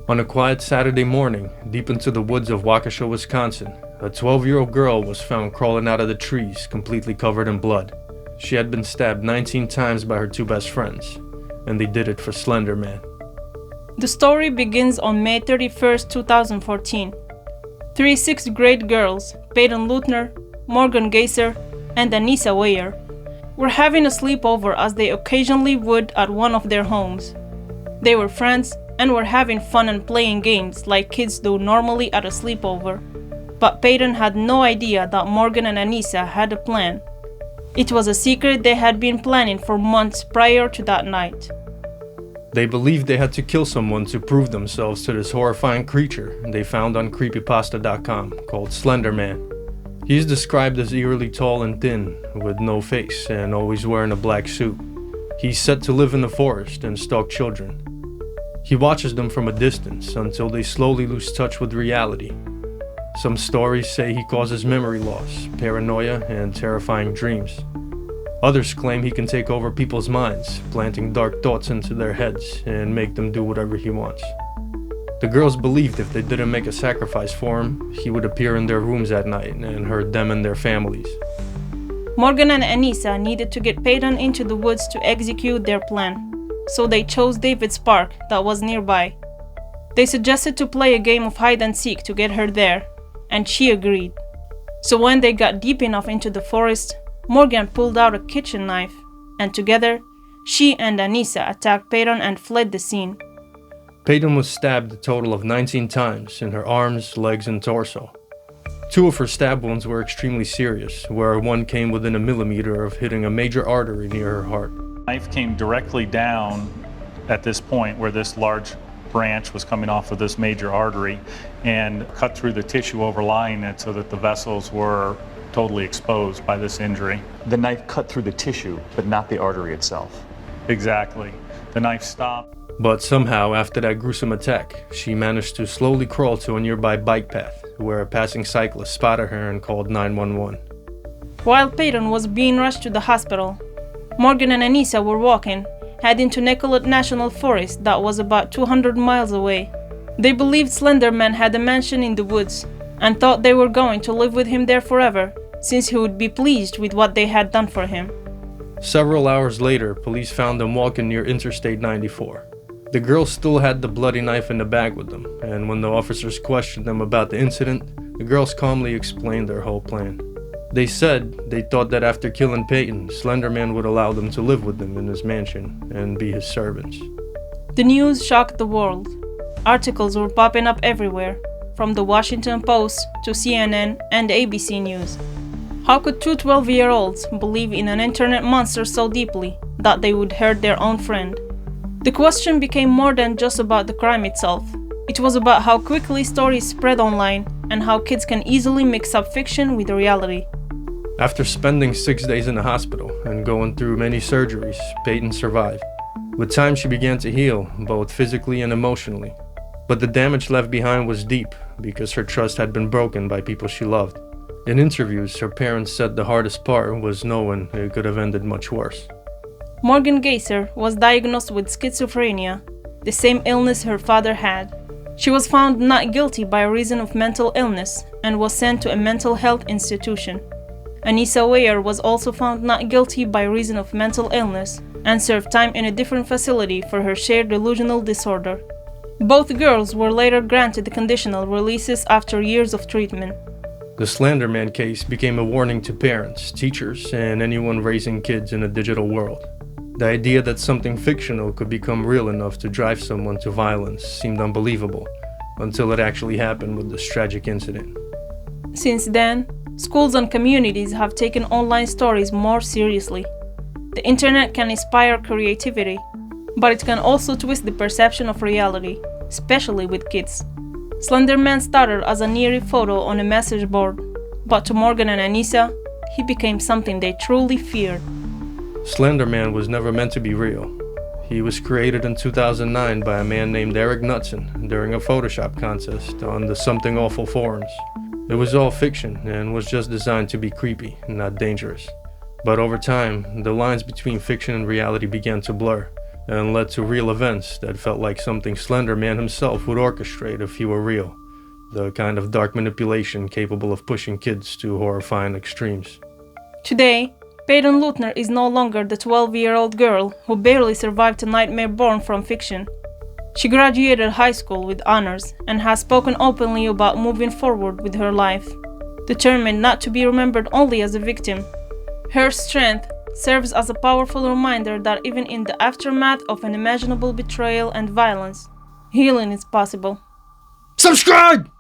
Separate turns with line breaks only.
On a quiet Saturday morning, deep into the woods of Waukesha, Wisconsin, a 12-year-old girl was found crawling out of the trees, completely covered in blood. She had been stabbed 19 times by her two best friends, and they did it for Slender Man.
The story begins on May 31st, 2014. Three sixth-grade girls, Payton Leutner, Morgan Geyser, and Anissa Weyer, were having a sleepover as they occasionally would at one of their homes. They were friends and were having fun and playing games like kids do normally at a sleepover. But Payton had no idea that Morgan and Anissa had a plan. It was a secret they had been planning for months prior to that night.
They believed they had to kill someone to prove themselves to this horrifying creature they found on creepypasta.com called Slender Man. He is described as eerily tall and thin, with no face and always wearing a black suit. He's said to live in the forest and stalk children. He watches them from a distance until they slowly lose touch with reality. Some stories say he causes memory loss, paranoia, and terrifying dreams. Others claim he can take over people's minds, planting dark thoughts into their heads and make them do whatever he wants. The girls believed if they didn't make a sacrifice for him, he would appear in their rooms at night and hurt them and their families.
Morgan and Anissa needed to get Payton into the woods to execute their plan, so they chose David's park that was nearby. They suggested to play a game of hide and seek to get her there, and she agreed. So when they got deep enough into the forest, Morgan pulled out a kitchen knife, and together, she and Anissa attacked Payton and fled the scene.
Payton was stabbed a total of 19 times in her arms, legs, and torso. Two of her stab wounds were extremely serious, where one came within a millimeter of hitting a major artery near her heart.
The knife came directly down at this point where this large branch was coming off of this major artery and cut through the tissue overlying it so that the vessels were totally exposed by this injury.
The knife cut through the tissue, but not the artery itself.
Exactly. The knife stopped.
But somehow, after that gruesome attack, she managed to slowly crawl to a nearby bike path, where a passing cyclist spotted her and called 911.
While Payton was being rushed to the hospital, Morgan and Anissa were walking, heading to Nicollet National Forest that was about 200 miles away. They believed Slenderman had a mansion in the woods, and thought they were going to live with him there forever, since he would be pleased with what they had done for him.
Several hours later, police found them walking near Interstate 94. The girls still had the bloody knife in the bag with them, and when the officers questioned them about the incident, the girls calmly explained their whole plan. They said they thought that after killing Payton, Slenderman would allow them to live with them in his mansion and be his servants.
The news shocked the world. Articles were popping up everywhere, from the Washington Post to CNN and ABC News. How could two 12-year-olds believe in an internet monster so deeply that they would hurt their own friend? The question became more than just about the crime itself. It was about how quickly stories spread online and how kids can easily mix up fiction with reality.
After spending 6 days in the hospital and going through many surgeries, Payton survived. With time, she began to heal, both physically and emotionally. But the damage left behind was deep because her trust had been broken by people she loved. In interviews, her parents said the hardest part was knowing it could have ended much worse.
Morgan Geyser was diagnosed with schizophrenia, the same illness her father had. She was found not guilty by reason of mental illness and was sent to a mental health institution. Anissa Weyer was also found not guilty by reason of mental illness and served time in a different facility for her shared delusional disorder. Both girls were later granted conditional releases after years of treatment.
The Slender Man case became a warning to parents, teachers, and anyone raising kids in a digital world. The idea that something fictional could become real enough to drive someone to violence seemed unbelievable, until it actually happened with this tragic incident.
Since then, schools and communities have taken online stories more seriously. The internet can inspire creativity, but it can also twist the perception of reality, especially with kids. Slenderman started as an eerie photo on a message board, but to Morgan and Anissa, he became something they truly feared.
Slender Man was never meant to be real. He was created in 2009 by a man named Eric Knudsen during a Photoshop contest on the Something Awful forums. It was all fiction and was just designed to be creepy, not dangerous. But over time, the lines between fiction and reality began to blur, and led to real events that felt like something Slender Man himself would orchestrate if he were real. The kind of dark manipulation capable of pushing kids to horrifying extremes.
Today, Payton Leutner is no longer the 12-year-old girl who barely survived a nightmare born from fiction. She graduated high school with honors and has spoken openly about moving forward with her life, determined not to be remembered only as a victim. Her strength serves as a powerful reminder that even in the aftermath of unimaginable betrayal and violence, healing is possible.
Subscribe!